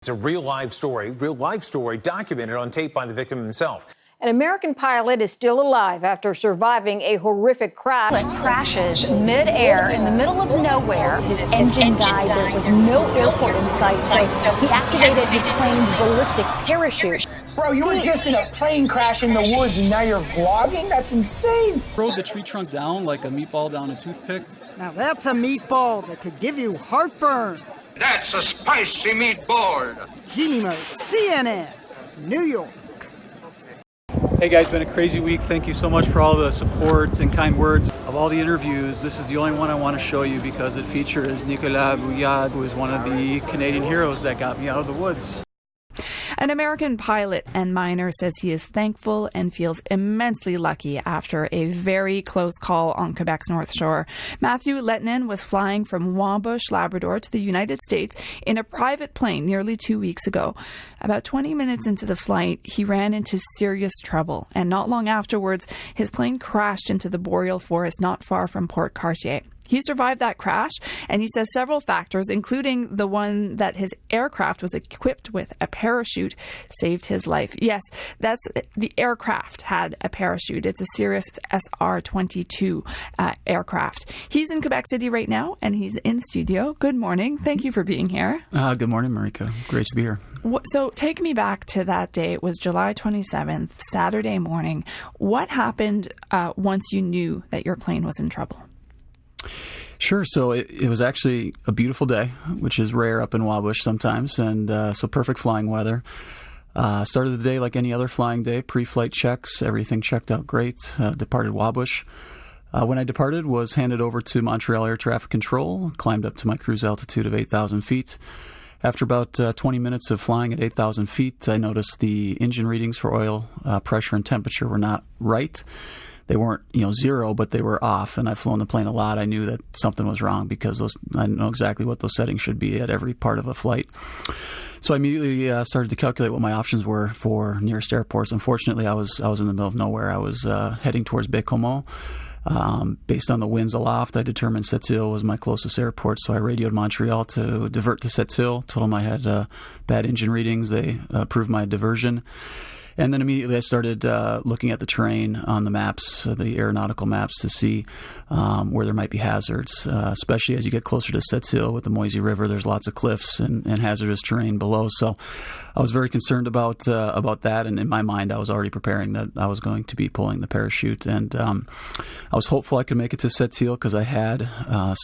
It's a real life story documented on tape by the victim himself. An American pilot is still alive after surviving a horrific crash. It crashes mid-air in the middle of nowhere. His engine died. There was no airport in sight, so he activated his plane's ballistic parachute. Bro, you were just in a plane crash in the woods and now you're vlogging? That's insane. Rode the tree trunk down like a meatball down a toothpick. Now that's a meatball that could give you heartburn. That's a spicy meatball. Jimmy Mo, CNN, New York. Hey guys, been a crazy week. Thank you so much for all the support and kind words. Of all the interviews, this is the only one I want to show you because it features Nicolas Brouard, who is one of the Canadian heroes that got me out of the woods. An American pilot and miner says he is thankful and feels immensely lucky after a very close call on Quebec's North Shore. Matthew Lettinen was flying from Wabush, Labrador to the United States in a private plane nearly 2 weeks ago. About 20 minutes into the flight, he ran into serious trouble, and not long afterwards, his plane crashed into the boreal forest not far from Port Cartier. He survived that crash, and he says several factors, including the one that his aircraft was equipped with a parachute, saved his life. Yes, that's the aircraft had a parachute. It's a Cirrus SR-22 aircraft. He's in Quebec City right now, and he's in studio. Good morning. Thank you for being here. Good morning, Marika. Great to be here. So take me back to that day. It was July 27th, Saturday morning. What happened once you knew that your plane was in trouble? Sure. So it was actually a beautiful day, which is rare up in Wabush sometimes, and so perfect flying weather. Started the day like any other flying day, pre-flight checks, everything checked out great. Departed Wabush. When I departed, was handed over to Montreal Air Traffic Control, climbed up to my cruise altitude of 8,000 feet. After about 20 minutes of flying at 8,000 feet, I noticed the engine readings for oil pressure and temperature were not right. They weren't, zero, but they were off. And I've flown the plane a lot. I knew that something was wrong because I know exactly what those settings should be at every part of a flight. So I immediately started to calculate what my options were for nearest airports. Unfortunately, I was in the middle of nowhere. I was heading towards Baie-Comeau. Based on the winds aloft, I determined Sept-Îles was my closest airport, so I radioed Montreal to divert to Sept-Îles, told them I had bad engine readings. They approved my diversion. And then immediately I started looking at the terrain on the maps, the aeronautical maps, to see where there might be hazards, especially as you get closer to Sept-Îles with the Moisey River. There's lots of cliffs and hazardous terrain below. So I was very concerned about that. And in my mind, I was already preparing that I was going to be pulling the parachute. And I was hopeful I could make it to Sept-Îles because I had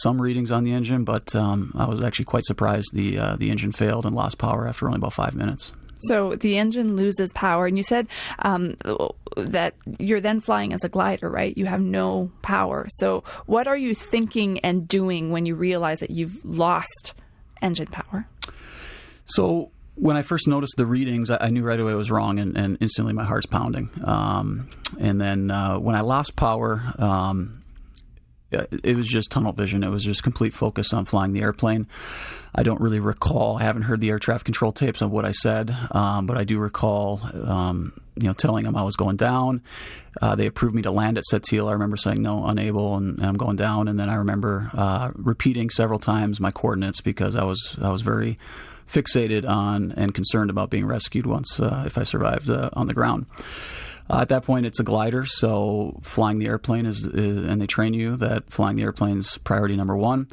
some readings on the engine, but I was actually quite surprised the engine failed and lost power after only about 5 minutes. So the engine loses power, and you said that you're then flying as a glider, right? You have no power. So what are you thinking and doing when you realize that you've lost engine power? So when I first noticed the readings, I knew right away it was wrong, and instantly my heart's pounding. And then when I lost power, it was just tunnel vision. It was just complete focus on flying the airplane. I don't really recall. I haven't heard the air traffic control tapes of what I said, but I do recall, telling them I was going down. They approved me to land at Sept-Îles. I remember saying no, unable, and I'm going down. And then I remember repeating several times my coordinates because I was very fixated on and concerned about being rescued once if I survived on the ground. At that point, it's a glider, so flying the airplane is and they train you that flying the airplane's priority number one.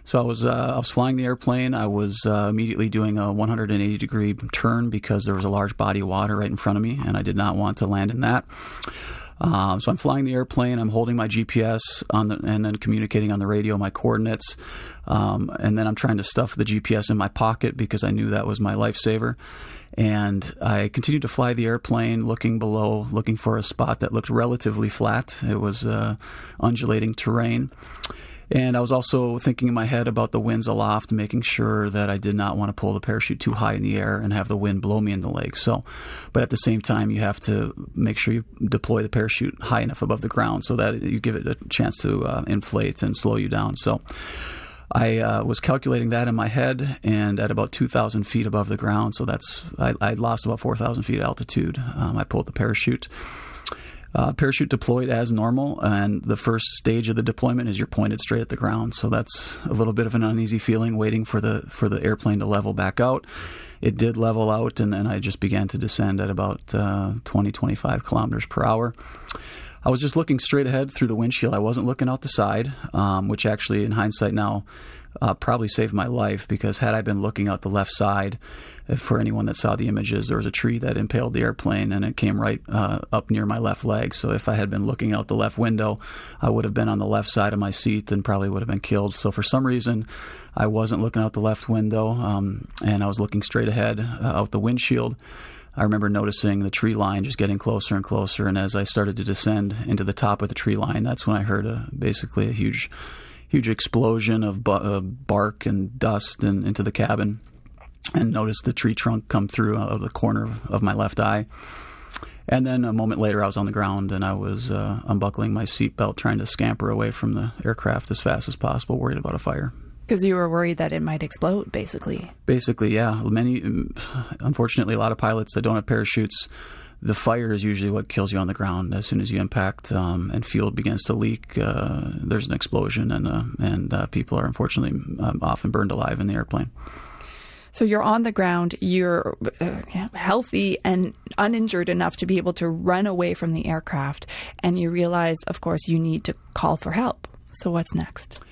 So I was flying the airplane. I was immediately doing a 180-degree turn because there was a large body of water right in front of me, and I did not want to land in that. So I'm flying the airplane. I'm holding my GPS and then communicating on the radio my coordinates, and then I'm trying to stuff the GPS in my pocket because I knew that was my lifesaver. And I continued to fly the airplane, looking below, looking for a spot that looked relatively flat. It was undulating terrain. And I was also thinking in my head about the winds aloft, making sure that I did not want to pull the parachute too high in the air and have the wind blow me in the leg. But at the same time, you have to make sure you deploy the parachute high enough above the ground so that you give it a chance to inflate and slow you down. So I was calculating that in my head, and at about 2,000 feet above the ground, so I lost about 4,000 feet altitude. I pulled the parachute. Parachute deployed as normal, and the first stage of the deployment is you're pointed straight at the ground. So that's a little bit of an uneasy feeling, waiting for the airplane to level back out. it did level out, and then I just began to descend at about 20, 25 kilometers per hour. I was just looking straight ahead through the windshield. I wasn't looking out the side, which actually, in hindsight now, probably saved my life, because had I been looking out the left side, for anyone that saw the images, there was a tree that impaled the airplane, and it came right up near my left leg. So if I had been looking out the left window, I would have been on the left side of my seat and probably would have been killed. So for some reason, I wasn't looking out the left window, and I was looking straight ahead out the windshield. I remember noticing the tree line just getting closer and closer, and as I started to descend into the top of the tree line, that's when I heard basically a huge explosion of bark and dust and into the cabin, and noticed the tree trunk come through out of the corner of my left eye. And then a moment later, I was on the ground, and I was unbuckling my seatbelt, trying to scamper away from the aircraft as fast as possible, worried about a fire. Because you were worried that it might explode, basically. Basically, yeah. Unfortunately, a lot of pilots that don't have parachutes, the fire is usually what kills you on the ground. As soon as you impact and fuel begins to leak, there's an explosion, and people are unfortunately often burned alive in the airplane. So you're on the ground, you're healthy and uninjured enough to be able to run away from the aircraft, and you realize, of course, you need to call for help. So what's next?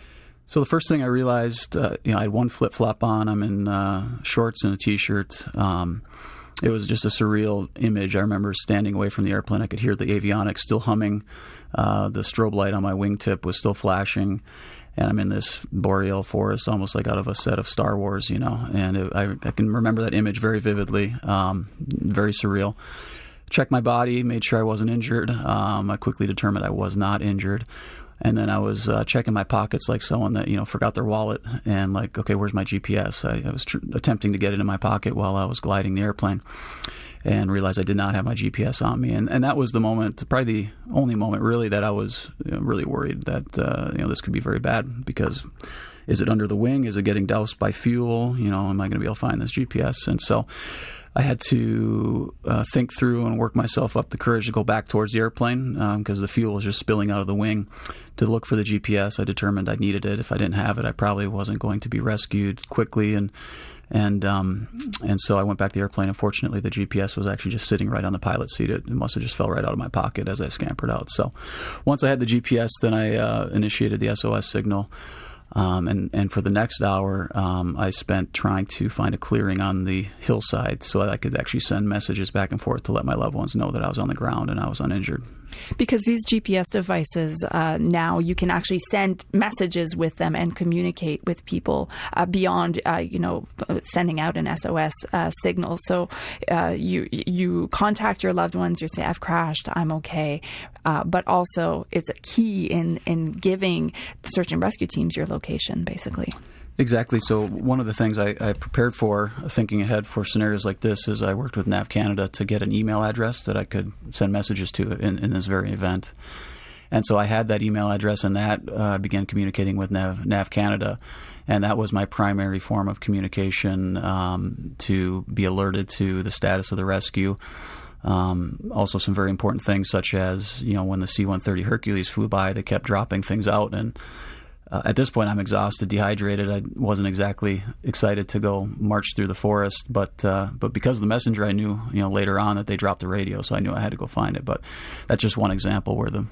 So the first thing I realized, I had one flip-flop on. I'm in shorts and a T-shirt. It was just a surreal image. I remember standing away from the airplane. I could hear the avionics still humming. The strobe light on my wingtip was still flashing. And I'm in this boreal forest, almost like out of a set of Star Wars, And I can remember that image very vividly, very surreal. Checked my body, made sure I wasn't injured. I quickly determined I was not injured. And then I was checking my pockets like someone that, forgot their wallet, and like, okay, where's my GPS? I was attempting to get it in my pocket while I was gliding the airplane, and realized I did not have my GPS on me. And that was the moment, probably the only moment really, that I was really worried that, this could be very bad, because is it under the wing? Is it getting doused by fuel? Am I going to be able to find this GPS? And so I had to think through and work myself up the courage to go back towards the airplane, because the fuel was just spilling out of the wing, to look for the GPS. I determined I needed it. If I didn't have it, I probably wasn't going to be rescued quickly. And so I went back to the airplane. Unfortunately, the GPS was actually just sitting right on the pilot seat. It must have just fell right out of my pocket as I scampered out. So once I had the GPS, then I initiated the SOS signal. And for the next hour, I spent trying to find a clearing on the hillside so that I could actually send messages back and forth to let my loved ones know that I was on the ground and I was uninjured. Because these GPS devices, now you can actually send messages with them and communicate with people beyond, sending out an SOS signal. So you contact your loved ones, you say, I've crashed, I'm okay. But also it's a key in giving search and rescue teams your location, basically. Exactly. So one of the things I prepared for, thinking ahead for scenarios like this, is I worked with NAV Canada to get an email address that I could send messages to in this very event. And so I had that email address, and that I began communicating with NAV Canada. And that was my primary form of communication, to be alerted to the status of the rescue. Also some very important things, such as, when the C-130 Hercules flew by, they kept dropping things out, and at this point, I'm exhausted, dehydrated. I wasn't exactly excited to go march through the forest, but because of the messenger, I knew, later on that they dropped the radio, so I knew I had to go find it. But that's just one example where the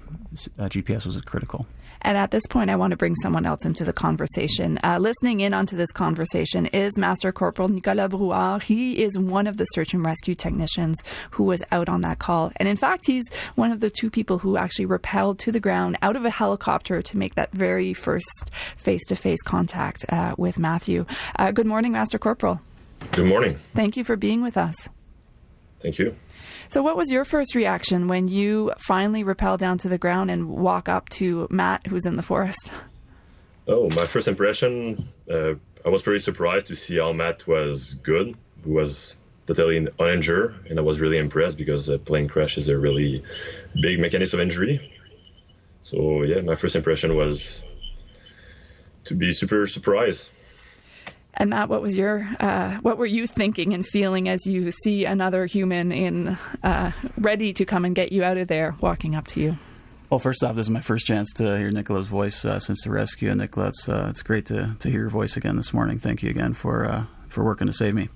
GPS was critical. And at this point, I want to bring someone else into the conversation. Listening in onto this conversation is Master Corporal Nicolas Brouard. He is one of the search and rescue technicians who was out on that call. And in fact, he's one of the two people who actually rappelled to the ground out of a helicopter to make that very first face-to-face contact with Matthew. Good morning, Master Corporal. Good morning. Thank you for being with us. Thank you. So what was your first reaction when you finally rappel down to the ground and walk up to Matt, who's in the forest? Oh, my first impression, I was pretty surprised to see how Matt was good. He was totally uninjured, and I was really impressed because a plane crash is a really big mechanism of injury. So yeah, my first impression was to be super surprised. And Matt, what were you thinking and feeling as you see another human ready to come and get you out of there, walking up to you? Well, first off, this is my first chance to hear Nicola's voice since the rescue. And Nicola, it's great to hear your voice again this morning. Thank you again for working to save me.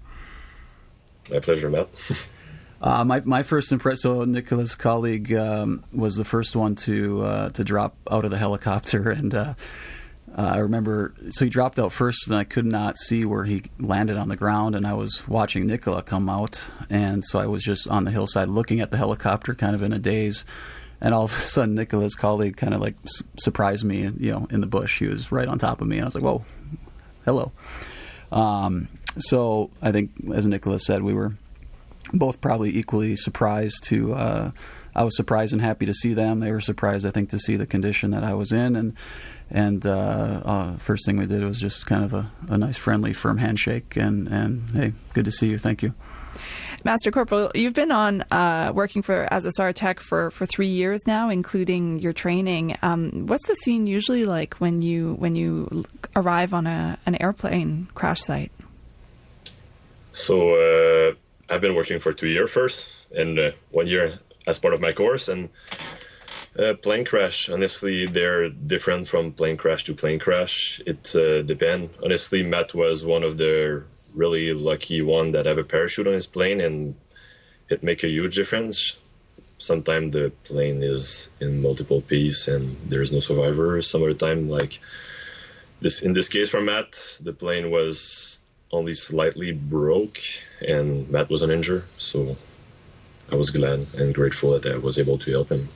My pleasure, Matt. My first impression. So Nicolas' colleague was the first one to drop out of the helicopter, and I remember. So he dropped out first, and I could not see where he landed on the ground. And I was watching Nicolas come out, and so I was just on the hillside looking at the helicopter, kind of in a daze. And all of a sudden, Nicolas' colleague kind of like surprised me, in the bush. He was right on top of me, and I was like, "Whoa, hello." So I think, as Nicolas said, we were both probably equally surprised to. I was surprised and happy to see them. They were surprised, I think, to see the condition that I was in. And first thing we did was just kind of a nice, friendly, firm handshake. And hey, good to see you. Thank you. Master Corporal, you've been on working as a SAR tech for 3 years now, including your training. What's the scene usually like when you arrive on an airplane crash site? So I've been working for 2 years first, and 1 year as part of my course. And plane crash, honestly, they're different from plane crash to plane crash. It depends. Honestly, Matt was one of the really lucky one that have a parachute on his plane, and it make a huge difference. Sometimes the plane is in multiple pieces and there's no survivors. Some of the time, like this, in this case for Matt, the plane was only slightly broke and Matt was uninjured. So I was glad and grateful that I was able to help him.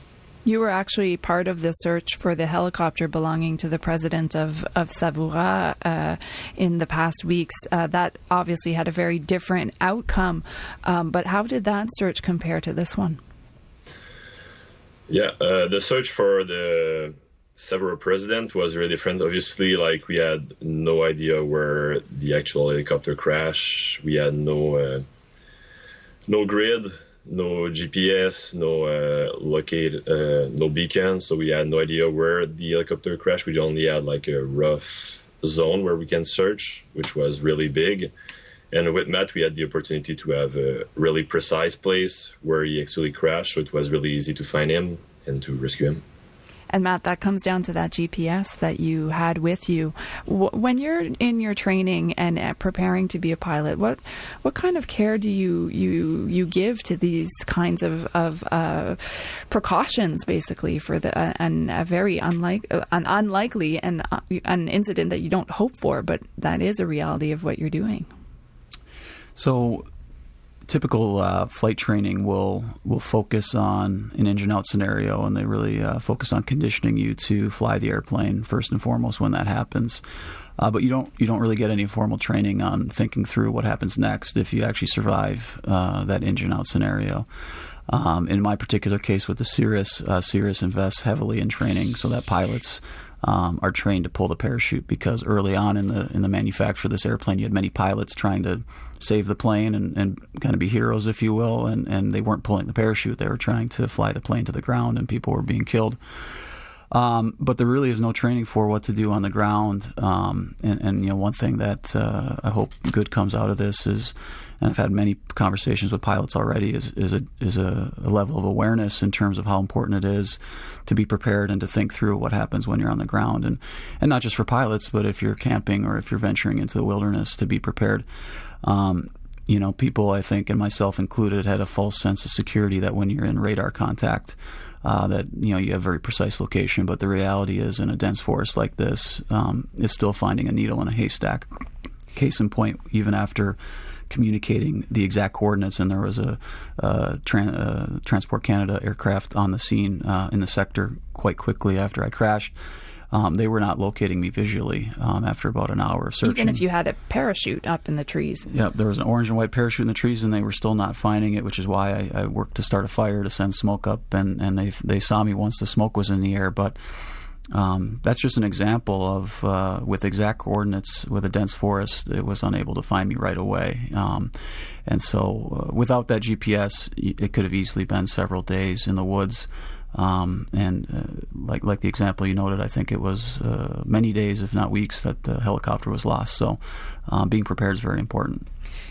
You were actually part of the search for the helicopter belonging to the president of Savoura in the past weeks. That obviously had a very different outcome. But how did that search compare to this one? Yeah, the search for the Savoura president was really different. Obviously, like, we had no idea where the actual helicopter crashed. We had no grid, no GPS, no beacon, so we had no idea where the helicopter crashed. We only had like a rough zone where we can search, which was really big. And with Matt, we had the opportunity to have a really precise place where he actually crashed, so it was really easy to find him and to rescue him. And Matt, that comes down to that GPS that you had with you. When you're in your training and preparing to be a pilot, what kind of care do you give to these kinds of precautions, basically, for a very unlikely and an incident that you don't hope for, but that is a reality of what you're doing? So typical flight training will focus on an engine out scenario, and they really focus on conditioning you to fly the airplane first and foremost when that happens. But you don't really get any formal training on thinking through what happens next if you actually survive that engine out scenario. In my particular case with the Cirrus invests heavily in training so that pilots are trained to pull the parachute, because early on in the manufacture of this airplane, you had many pilots trying to save the plane and kind of be heroes, if you will, and they weren't pulling the parachute. They were trying to fly the plane to the ground, and people were being killed. But there really is no training for what to do on the ground. And one thing that I hope good comes out of this is, and I've had many conversations with pilots already, is a level of awareness in terms of how important it is to be prepared and to think through what happens when you're on the ground, and not just for pilots, but if you're camping or if you're venturing into the wilderness, to be prepared. People, I think, and myself included, had a false sense of security that when you're in radar contact, that you have very precise location. But the reality is, in a dense forest like this, is still finding a needle in a haystack. Case in point, even after communicating the exact coordinates, and there was a Transport Canada aircraft on the scene in the sector quite quickly after I crashed. They were not locating me visually after about an hour of searching. Even if you had a parachute up in the trees. Yeah, there was an orange and white parachute in the trees, and they were still not finding it, which is why I worked to start a fire to send smoke up, and they saw me once the smoke was in the air. But that's just an example of, with exact coordinates, with a dense forest, it was unable to find me right away. And so without that GPS, it could have easily been several days in the woods. Like the example you noted, I think it was many days, if not weeks, that the helicopter was lost. So being prepared is very important.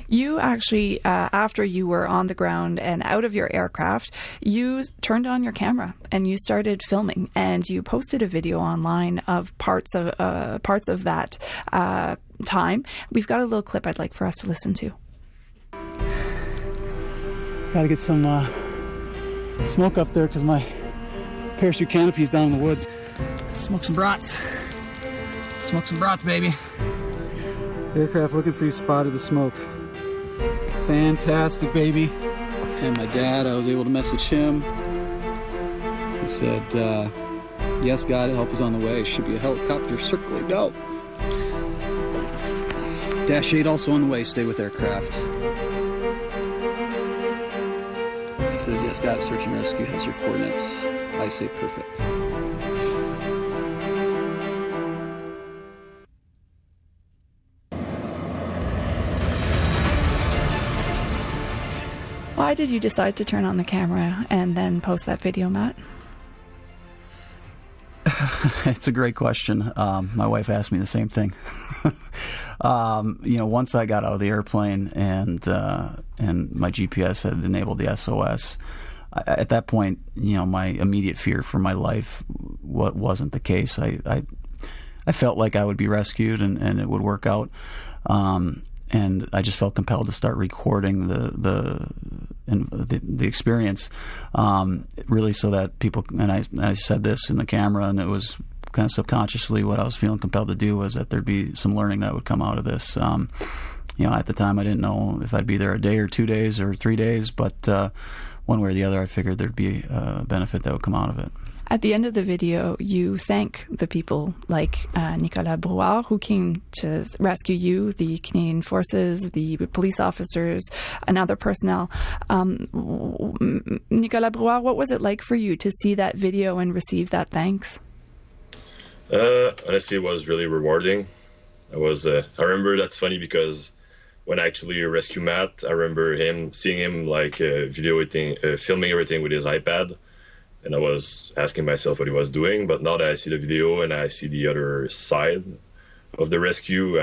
You actually, after you were on the ground and out of your aircraft, you turned on your camera and you started filming, and you posted a video online of parts of that time. We've got a little clip I'd like for us to listen to. Gotta get some smoke up there because my parachute canopy's down in the woods. Smoke some brats. Smoke some brats, baby. Aircraft looking for you, spotted the smoke. Fantastic, baby. And my dad, I was able to message him. He said, yes, got it, help is on the way. Should be a helicopter circling out. Dash 8 also on the way, stay with aircraft. He says, yes, got it, search and rescue, has your coordinates. I say perfect. Why did you decide to turn on the camera and then post that video, Matt? It's a great question. My wife asked me the same thing. Once I got out of the airplane and my GPS had enabled the SOS, at that point, my immediate fear for my life wasn't the case. I felt like I would be rescued and it would work out. And I just felt compelled to start recording the experience, really, so that people. And I said this in the camera, and it was kind of subconsciously what I was feeling compelled to do was that there'd be some learning that would come out of this. At the time, I didn't know if I'd be there a day or 2 days or 3 days, but one way or the other, I figured there'd be a benefit that would come out of it. At the end of the video, you thank the people like Nicolas Brouard, who came to rescue you, the Canadian Forces, the police officers, and other personnel. Nicolas Brouard, what was it like for you to see that video and receive that thanks? Honestly, it was really rewarding. I remember that's funny because when I actually rescued Matt, I remember seeing him filming everything with his iPad. And I was asking myself what he was doing, but now that I see the video and I see the other side of the rescue,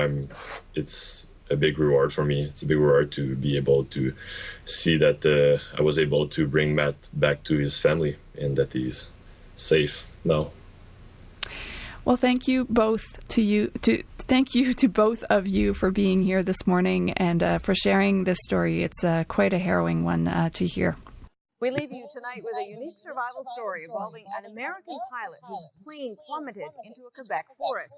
it's a big reward for me. It's a big reward to be able to see that I was able to bring Matt back to his family and that he's safe now. Well, thank you both thank you to both of you for being here this morning and for sharing this story. It's quite a harrowing one to hear. We leave you tonight with a unique survival story involving an American pilot whose plane plummeted into a Quebec forest.